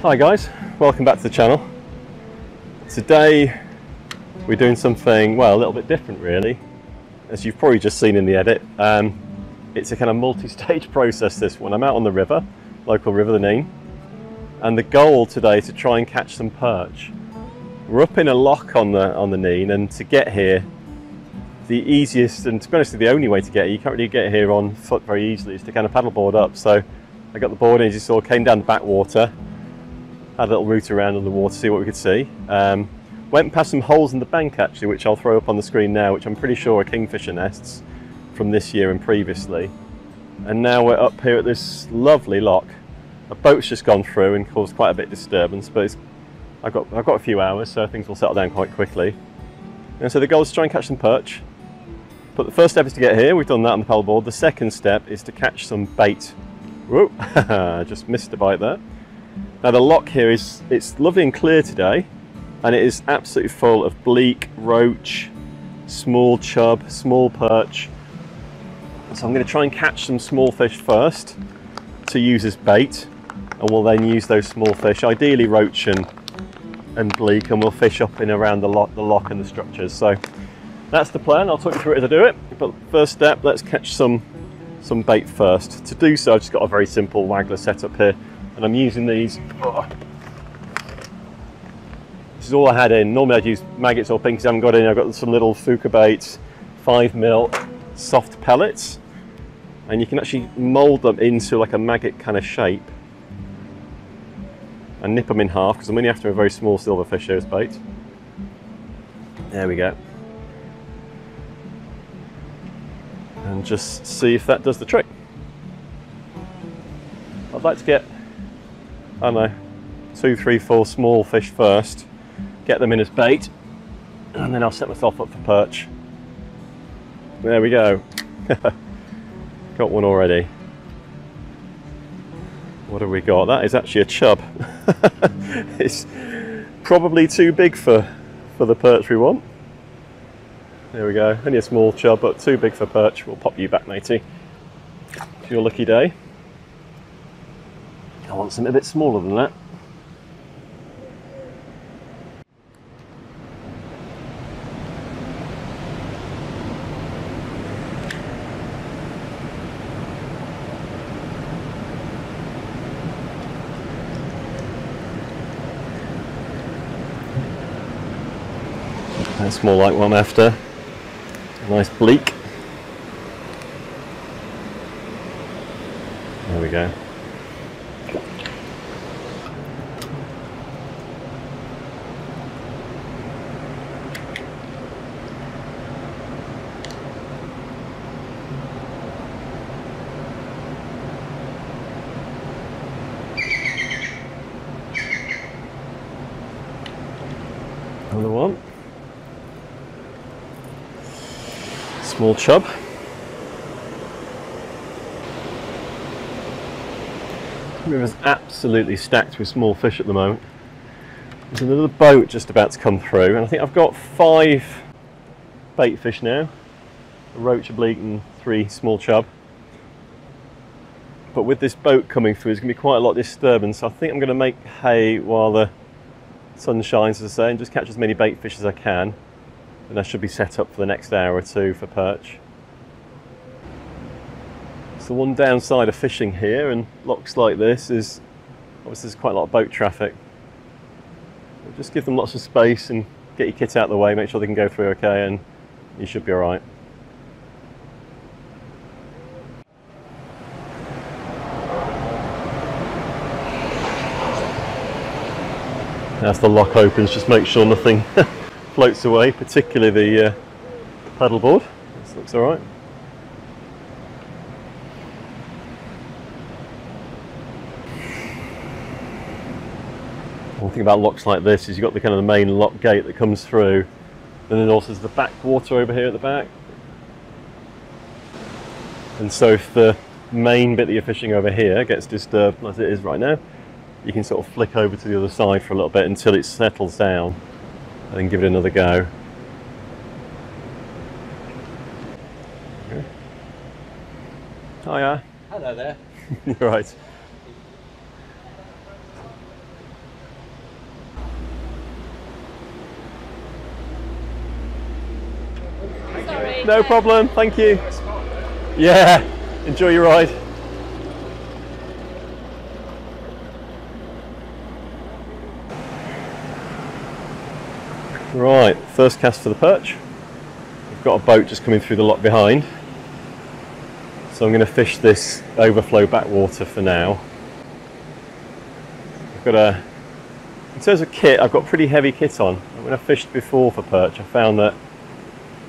Hi guys, welcome back to the channel. Today we're doing something, well, a little bit different really, as you've probably just seen in the edit. It's a kind of multi-stage process, this one. I'm out on the river, local river, the Nene, and the goal today is to try and catch some perch. We're up in a lock on the Nene, and to get here, the easiest, and to be honest, the only way to get here, you can't really get here on foot very easily, is to kind of paddleboard up. So I got the board in, as you saw, came down the backwater, had a little route around on the water, see what we could see. Went past some holes in the bank actually, which I'll throw up on the screen now, which I'm pretty sure are kingfisher nests from this year and previously. And now we're up here at this lovely lock. A boat's just gone through and caused quite a bit of disturbance, but I've got a few hours, so things will settle down quite quickly. And so the goal is to try and catch some perch. But the first step is to get here. We've done that on the paddleboard. The second step is to catch some bait. Whoa, just missed a bite there. Now the lock here it's lovely and clear today, and it is absolutely full of bleak, roach, small chub, small perch. So I'm going to try and catch some small fish first to use as bait, and we'll then use those small fish, ideally roach and bleak, and we'll fish up and around the lock and the structures. So that's the plan. I'll talk you through it as I do it. But first step, let's catch some bait first. To do so, I've just got a very simple waggler setup here. And I'm using these. This is all I had in. Normally I'd use maggots or pinkies. I haven't got any. I've got some little Fuka baits, 5mm soft pellets, and you can actually mould them into like a maggot kind of shape and nip them in half, because I'm only after a very small silverfish here as bait. There we go. And just see if that does the trick. I'd like to get, I don't know, 2, 3, 4 small fish first, get them in as bait, and then I'll set myself up for perch. There we go. Got one already. What have we got? That is actually a chub. It's probably too big for the perch we want. There we go. Only a small chub, but too big for perch. We'll pop you back, matey. It's your lucky day. I want something a bit smaller than that. That's more like what I'm after. A nice bleak. There we go. Another one. Small chub. The river's absolutely stacked with small fish at the moment. There's another boat just about to come through, and I think I've got 5 bait fish now. A roach, a bleak, and 3 small chub. But with this boat coming through, there's going to be quite a lot of disturbance. So I think I'm going to make hay while the sun shines, as I say, and just catch as many bait fish as I can. And I should be set up for the next hour or two for perch. So one downside of fishing here and locks like this is obviously there's quite a lot of boat traffic. Just give them lots of space and get your kit out of the way, make sure they can go through okay, and you should be alright. As the lock opens, just make sure nothing floats away, particularly the paddleboard. This looks alright. One thing about locks like this is you've got the kind of the main lock gate that comes through, and then also there's the back water over here at the back. And so if the main bit that you're fishing over here gets disturbed, as it is right now, you can sort of flick over to the other side for a little bit until it settles down, and then give it another go. Okay. Oh yeah. Hello there. You're right. No problem, thank you. Yeah, enjoy your ride. Right, first cast for the perch. We've got a boat just coming through the lock behind. So I'm going to fish this overflow backwater for now. I've got in terms of kit, I've got pretty heavy kit on. When I fished before for perch, I found that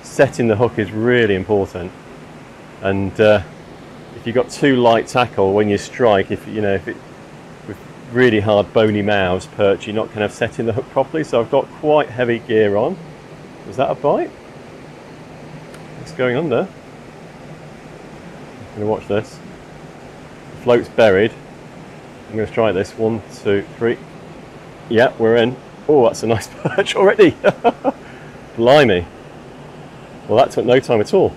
setting the hook is really important. And if you've got too light tackle when you strike, if it with really hard bony mouths perch, you're not kind of setting the hook properly. So I've got quite heavy gear on. Was that a bite? What's going on there? I'm going to watch this. The float's buried. I'm going to try this. 1, 2, 3. Yeah, we're in. Oh, that's a nice perch already. Blimey. Well, that took no time at all.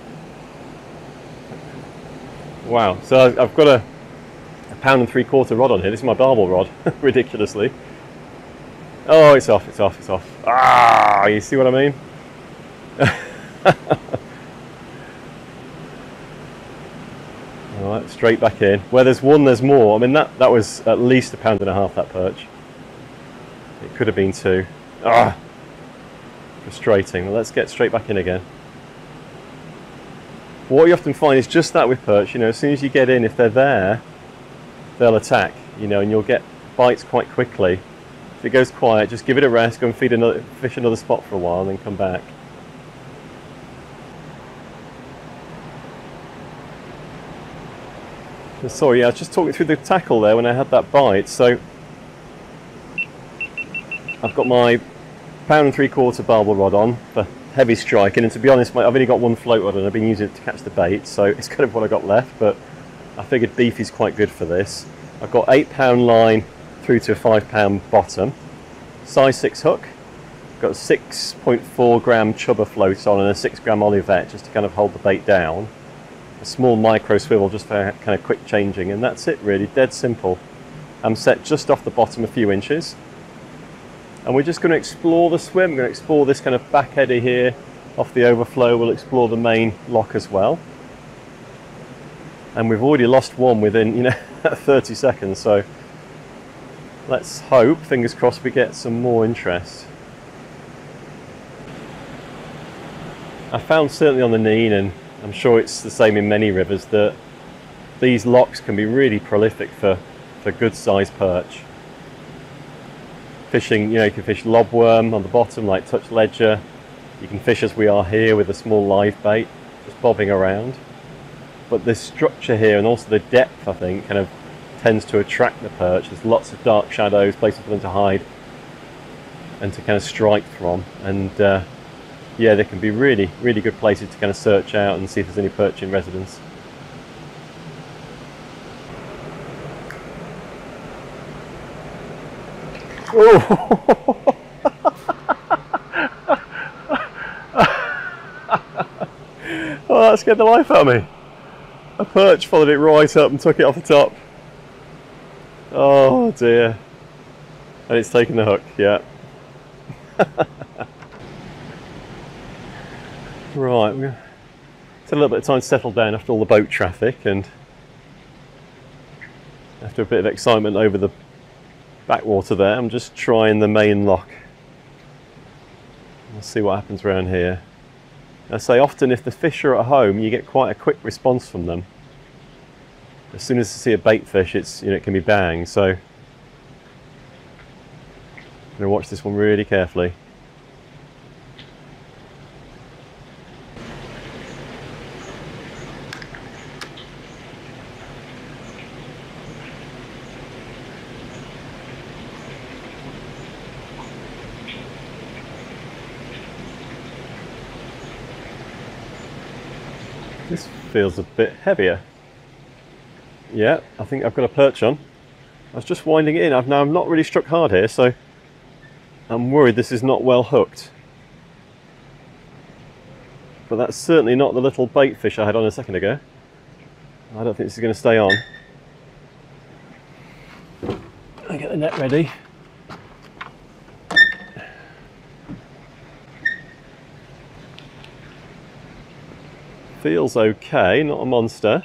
Wow. So I've got a 1.75 pound rod on here. This is my barbel rod, ridiculously. Oh, it's off, it's off, it's off. Ah, you see what I mean? Alright, straight back in. Where there's one, there's more. I mean, that was at least 1.5 pounds, that perch. It could have been 2. Ah, frustrating. Well, let's get straight back in again. What you often find is just that with perch, as soon as you get in, if they're there, they'll attack, and you'll get bites quite quickly. If it goes quiet, just give it a rest, go and fish another spot for a while, and then come back. Sorry, yeah, I was just talking through the tackle there when I had that bite. So I've got my 1.75 pound barbel rod on for heavy striking, and to be honest, I've only got one float rod and I've been using it to catch the bait, so it's kind of what I got left, but I figured beef is quite good for this. I've got 8-pound line through to a 5-pound bottom, size 6 hook, got a 6.4 gram chubber float on and a 6 gram olivet just to kind of hold the bait down, a small micro swivel just for kind of quick changing, and that's it really, dead simple. I'm set just off the bottom a few inches. And we're just going to explore the swim. We're going to explore this kind of back eddy here off the overflow. We'll explore the main lock as well. And we've already lost one within 30 seconds, so let's hope, fingers crossed, we get some more interest. I found certainly on the Nene, and I'm sure it's the same in many rivers, that these locks can be really prolific for good sized perch. Fishing, you can fish lobworm on the bottom like touch ledger. You can fish as we are here with a small live bait, just bobbing around. But this structure here and also the depth, I think, kind of tends to attract the perch. There's lots of dark shadows, places for them to hide and to kind of strike from. And yeah, they can be really, really good places to kind of search out and see if there's any perch in residence. Oh. Oh, that scared the life out of me. A perch followed it right up and took it off the top. Oh dear. And it's taken the hook, yeah. Right, it's a little bit of time to settle down after all the boat traffic and after a bit of excitement over the backwater there. I'm just trying the main lock. We'll see what happens around here. I say often if the fish are at home, you get quite a quick response from them. As soon as they see a bait fish, it can be bang. So I'm going to watch this one really carefully. This feels a bit heavier. Yeah, I think I've got a perch on. I was just winding it in. I've not really struck hard here, so I'm worried this is not well hooked. But that's certainly not the little bait fish I had on a second ago. I don't think this is going to stay on. I get the net ready. Feels okay, not a monster.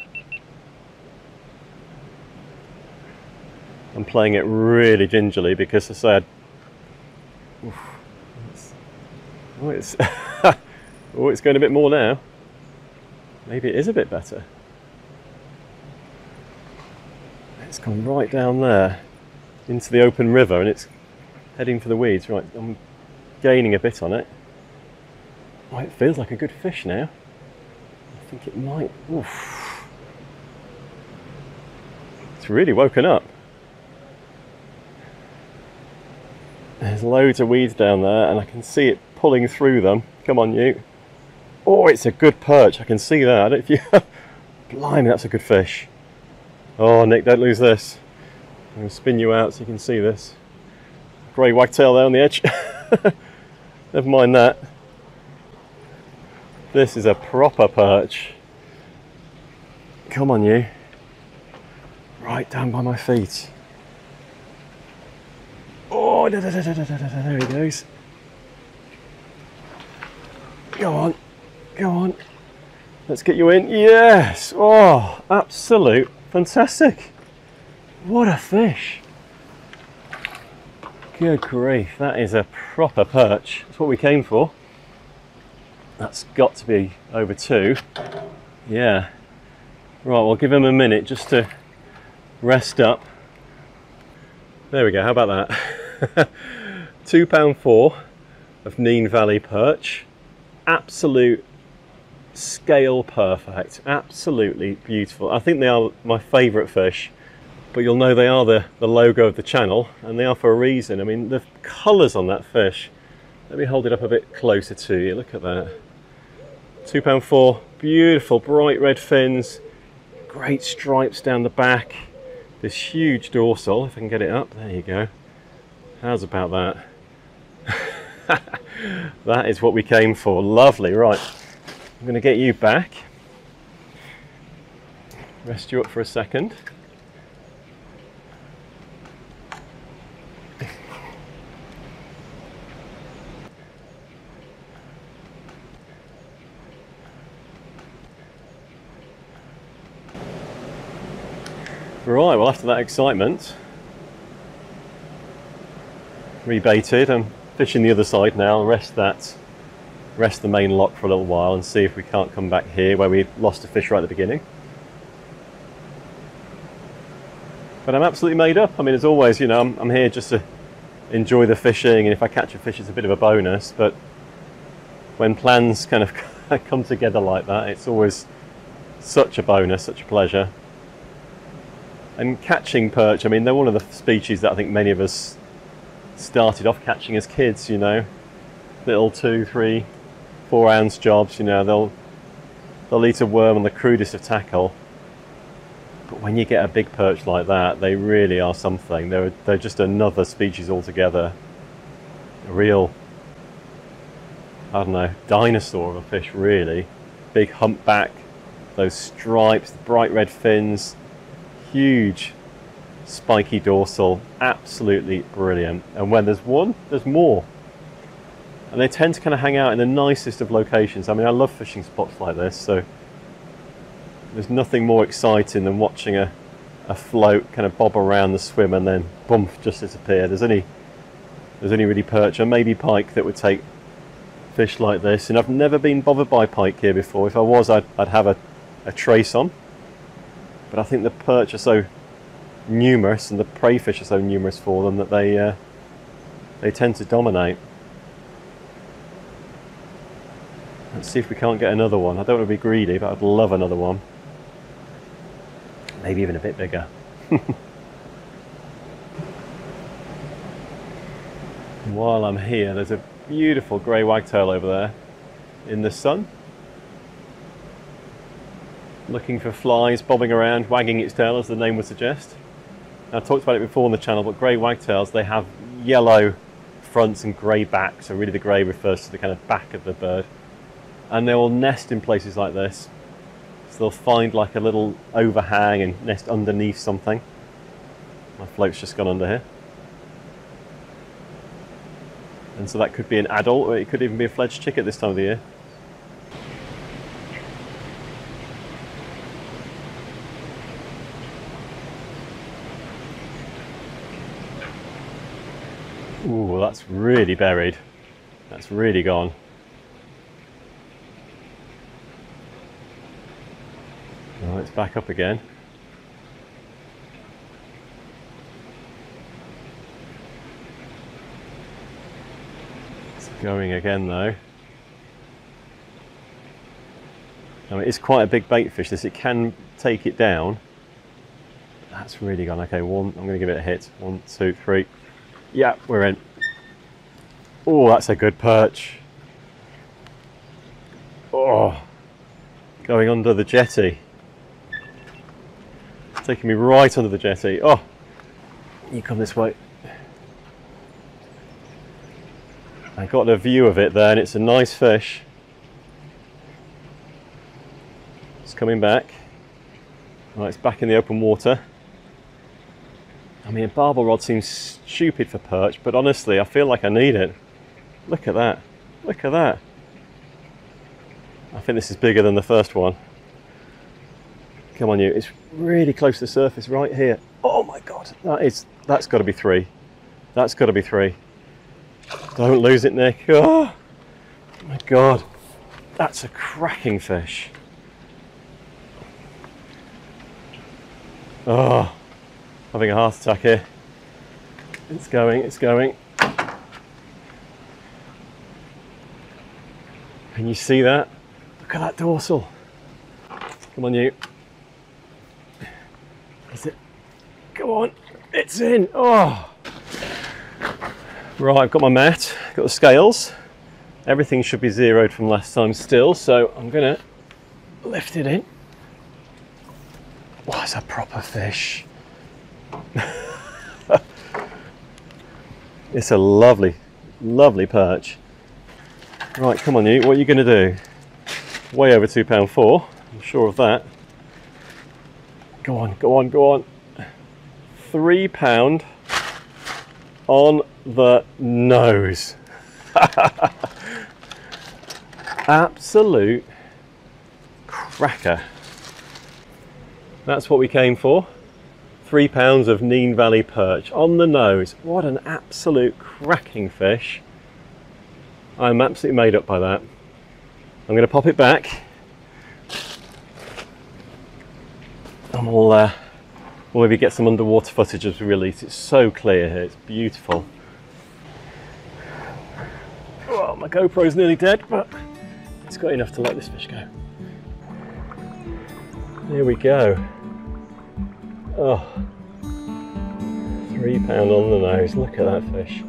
I'm playing it really gingerly because I said, oh, it's oh, it's going a bit more now. Maybe it is a bit better. It's gone right down there into the open river and it's heading for the weeds. Right, I'm gaining a bit on it. Oh, it feels like a good fish now. I think it might. Oof. It's really woken up. There's loads of weeds down there and I can see it pulling through them. Come on, you. Oh, it's a good perch. I can see that. I don't know if you... Blimey, that's a good fish. Oh, Nick, don't lose this. I'm going to spin you out so you can see this. Grey wagtail there on the edge. Never mind that. This is a proper perch. Come on, you. Right down by my feet. Oh, there he goes. Go on, go on. Let's get you in. Yes. Oh, absolute fantastic. What a fish. Good grief, that is a proper perch. That's what we came for. That's got to be over 2. Yeah. Right, we'll give him a minute just to rest up. There we go, how about that? £2.4 of Nene Valley perch. Absolute scale perfect, absolutely beautiful. I think they are my favourite fish, but you'll know they are the logo of the channel, and they are for a reason. I mean, the colours on that fish. Let me hold it up a bit closer to you. Look at that. £2.4, beautiful bright red fins, great stripes down the back, this huge dorsal, if I can get it up, there you go. How's about that? That is what we came for. Lovely. Right, I'm going to get you back, rest you up for a second. Right, well, after that excitement, rebaited, I'm fishing the other side now, rest the main lock for a little while and see if we can't come back here where we lost a fish right at the beginning. But I'm absolutely made up. I mean, as always, you know, I'm here just to enjoy the fishing, and if I catch a fish it's a bit of a bonus, but when plans kind of come together like that, it's always such a bonus, such a pleasure. And catching perch, I mean, they're one of the species that I think many of us started off catching as kids, you know, little 2, 3, 4 ounce jobs, you know, they'll eat a worm on the crudest of tackle. But when you get a big perch like that, they really are something. They're just another species altogether. A real, I don't know, dinosaur of a fish, really. Big humpback, those stripes, the bright red fins, huge spiky dorsal, absolutely brilliant. And when there's one, there's more. And they tend to kind of hang out in the nicest of locations. I mean, I love fishing spots like this, so there's nothing more exciting than watching a float kind of bob around the swim and then boom, just disappear. There's only really perch and maybe pike that would take fish like this, and I've never been bothered by pike here before. If I was, I'd have a trace on. But I think the perch are so numerous and the prey fish are so numerous for them that they tend to dominate. Let's see if we can't get another one. I don't want to be greedy, but I'd love another one. Maybe even a bit bigger. While I'm here, there's a beautiful grey wagtail over there in the sun, looking for flies, bobbing around, wagging its tail, as the name would suggest. I've talked about it before on the channel, but grey wagtails, they have yellow fronts and grey backs, so really the grey refers to the kind of back of the bird. And they will nest in places like this. So they'll find like a little overhang and nest underneath something. My float's just gone under here. And so that could be an adult, or it could even be a fledged chick at this time of the year. Ooh, that's really buried. That's really gone. Oh, it's back up again. It's going again though. Now it is quite a big bait fish, this. It can take it down. That's really gone. Okay, one, I'm going to give it a hit. 1, 2, 3. Yeah, we're in. Oh, that's a good perch. Oh, going under the jetty. Taking me right under the jetty. Oh, you come this way. I got a view of it there, and it's a nice fish. It's coming back. Right, it's back in the open water. I mean, a barbel rod seems stupid for perch, but honestly, I feel like I need it. Look at that. Look at that. I think this is bigger than the first one. Come on, you. It's really close to the surface right here. Oh my God. That's got to be 3. That's got to be 3. Don't lose it, Nick. Oh my God. That's a cracking fish. Oh, having a heart attack here. It's going, it's going. Can you see that? Look at that dorsal. Come on, you. Is it? Come on, it's in. Oh. Right, I've got my mat, got the scales. Everything should be zeroed from last time still, so I'm gonna lift it in. Wow, it's a proper fish. It's a lovely, lovely perch. Right, come on you, what are you going to do? Way over £2.4, I'm sure of that. Go on, go on, go on. £3 on the nose. Absolute cracker. That's what we came for. £3 of Nene Valley perch on the nose. What an absolute cracking fish. I'm absolutely made up by that. I'm going to pop it back. And we'll maybe get some underwater footage as we release. It's so clear here, it's beautiful. Oh, my GoPro's nearly dead, but it's got enough to let this fish go. Here we go. Oh, £3 on the nose. Look at that fish.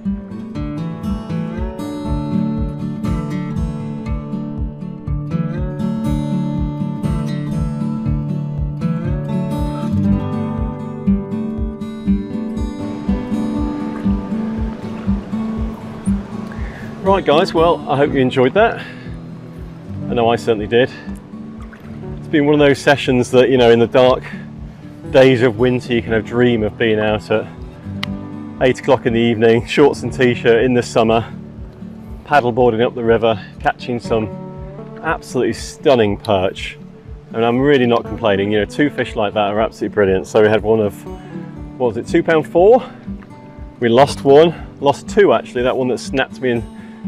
Right guys, well, I hope you enjoyed that. I know I certainly did. It's been one of those sessions that, you know, in the dark days of winter you kind of dream of being out at 8 o'clock in the evening, shorts and t-shirt in the summer, paddleboarding up the river, catching some absolutely stunning perch. And I'm really not complaining, you know, 2 fish like that are absolutely brilliant. So we had one of, what was it, £2.4? We lost 1, lost 2 actually, that one that snapped me and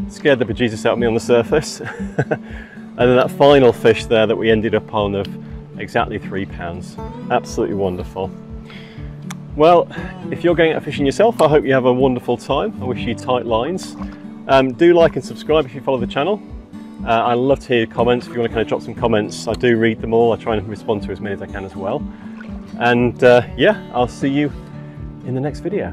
scared the bejesus out of me on the surface. And then that final fish there that we ended up on of exactly £3. Absolutely wonderful. Well, if you're going out fishing yourself, I hope you have a wonderful time. I wish you tight lines. Do like and subscribe if you follow the channel. I love to hear your comments. If you want to kind of drop some comments, I do read them all. I try and respond to as many as I can as well. And yeah, I'll see you in the next video.